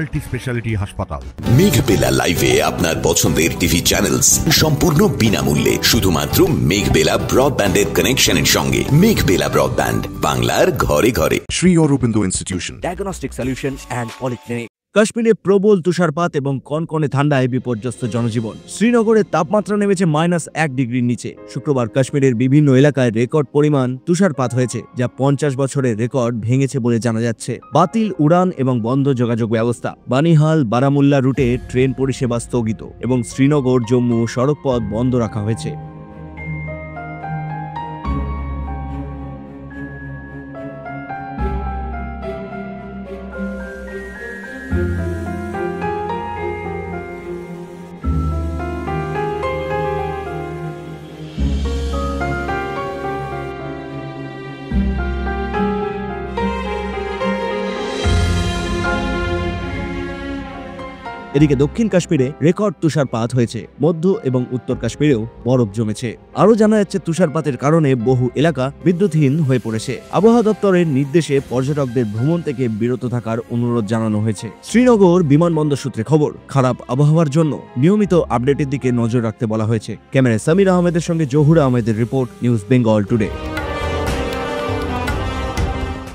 Multi speciality হাসপাতাল। মেঘবেলা লাইভে আপনার পছন্দের টিভি চ্যানেলস সম্পূর্ণ বিনামূল্যে, শুধুমাত্র মেঘবেলা ব্রডব্যান্ডের কানেকশনের সঙ্গে। মেঘবেলা ব্রডব্যান্ড, বাংলার ঘরে ঘরে। Sri Aurobindo Institution, diagnostic solution and polyclinic. কাশ্মীরে প্রবল তুষারপাত এবং কনকনে ঠান্ডায় বিপর্যস্ত জনজীবন। শ্রীনগরের তাপমাত্রা নেমেছে -1 ডিগ্রির নিচে। শুক্রবার কাশ্মীরের বিভিন্ন এলাকায় রেকর্ড পরিমাণ তুষারপাত হয়েছে, যা 50 বছরের রেকর্ড ভেঙেছে বলে জানা যাচ্ছে। বাতিল উড়ান এবং বন্ধ যোগাযোগ ব্যবস্থা। বানিহাল বারামুল্লা রুটে ট্রেন পরিষেবা স্থগিত এবং শ্রীনগর জম্মু সড়কপথ বন্ধ রাখা হয়েছে। এদিকে দক্ষিণ কাশ্মীরে রেকর্ড তুষারপাত হয়েছে। মধ্য এবং উত্তর কাশ্মীরেও বরফ জমেছে। আরও জানা যাচ্ছে, তুষারপাতের কারণে বহু এলাকা বিদ্যুৎহীন হয়ে পড়েছে। আবহাওয়া দপ্তরের নির্দেশে পর্যটকদের ভ্রমণ থেকে বিরত থাকার অনুরোধ জানানো হয়েছে। শ্রীনগর বিমানবন্দর সূত্রে খবর, খারাপ আবহাওয়ার জন্য নিয়মিত আপডেটের দিকে নজর রাখতে বলা হয়েছে। ক্যামেরায় সামির আহমেদের সঙ্গে জহুর আহমেদের রিপোর্ট, নিউজ বেঙ্গল টুডে।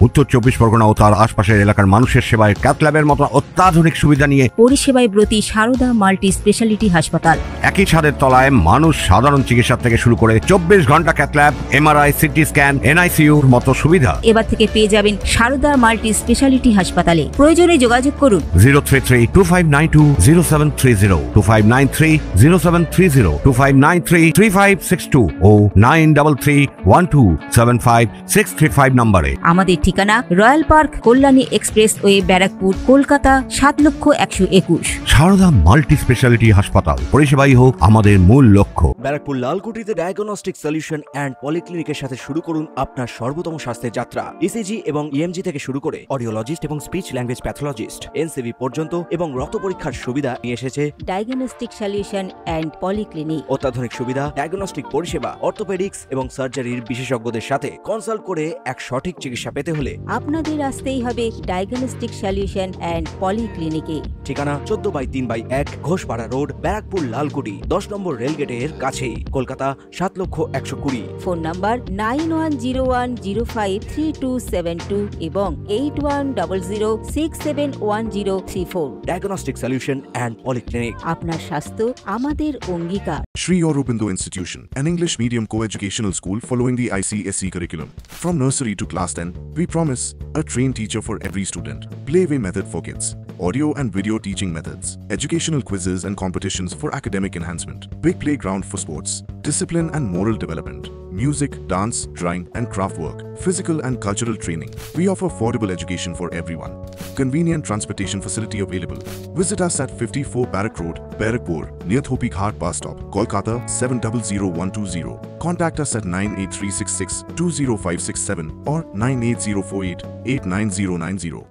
উত্তর 24 পরগনা ও তার আশপাশের এলাকার মানুষের সেবায় ক্যাথ ল্যাবের মতো অত্যাধুনিক সুবিধা নিয়ে পরিষেবায় ব্রতী সারদা মাল্টি স্পেশালিটি হাসপাতাল। একই ছাদের তলায় মানুষ সাধারণ চিকিৎসা থেকে শুরু করে 24 ঘন্টা cath lab, MRI, CT scan, এনআইসিইউর মতো সুবিধা এবার থেকে পেয়ে যাবেন সারদা মাল্টি স্পেশালিটি হাসপাতালে। প্রয়োজনে যোগাযোগ করুন 033-2592-0730, 2593-0730, 2593-3562 ও 9331275635 নম্বরে। আমাদের ঠিকানা royal park, Kalyani expressway, Barrackpore, Kolkata 7,01,021। Sarada multi speciality হাসপাতাল, পরিষেবাই হোক আমাদের মূল লক্ষ্য। ব্যারাকপুর লালকুটিতে ডায়াগনস্টিক সলিউশন অ্যান্ড পলিক্লিনিকের সাথে শুরু করুন আপনার সর্বোত্তম স্বাস্থ্যের যাত্রা। ইসিজি এবং ইএমজি থেকে শুরু করে অডিওলজিস্ট এবং স্পিচ ল্যাঙ্গুয়েজ প্যাথোলজিস্ট, এনসিভি পর্যন্ত এবং রক্ত পরীক্ষার সুবিধা নিয়ে এসেছে ডায়াগনস্টিক সলিউশন অ্যান্ড পলিক্লিনিক। অত্যাধুনিক সুবিধা, ডায়াগনস্টিক পরিষেবা, অর্থোপেডিক্স এবং সার্জারির বিশেষজ্ঞদের সাথে কনসাল্ট করে এক সঠিক চিকিৎসা পেতে হলে আপনাদের আসতেই হবে ডায়াগনস্টিক সলিউশন অ্যান্ড পলিক্লিনিকে। ঠিকানা 14/3/1 ঘোষপাড়া রোড, ব্যারাকপুর লালকুটি, 10 নম্বর রেলগেটের কাছেই, কলকাতা 7,01,20। ফোন নাম্বার 9101053272 এবং 8100671034। Diagnostic solution and polyclinic. আপনার স্বাস্থ্য আমাদের অঙ্গীকার। Sri Aurobindo Institution, an English medium co-educational school following the ICSE curriculum. From nursery to class 10, we promise a trained teacher for every student, playway method for kids, audio and video teaching methods, educational quizzes and competitions for academic enhancement, big playground for sports, discipline and moral development, music, dance, drawing and craft work, physical and cultural training. We offer affordable education for everyone. Convenient transportation facility available. Visit us at 54 Barrack Road, Barakpur, near Thopi Ghat bus stop, Kolkata 700120. Contact us at 98366 20567 or 98048 89090.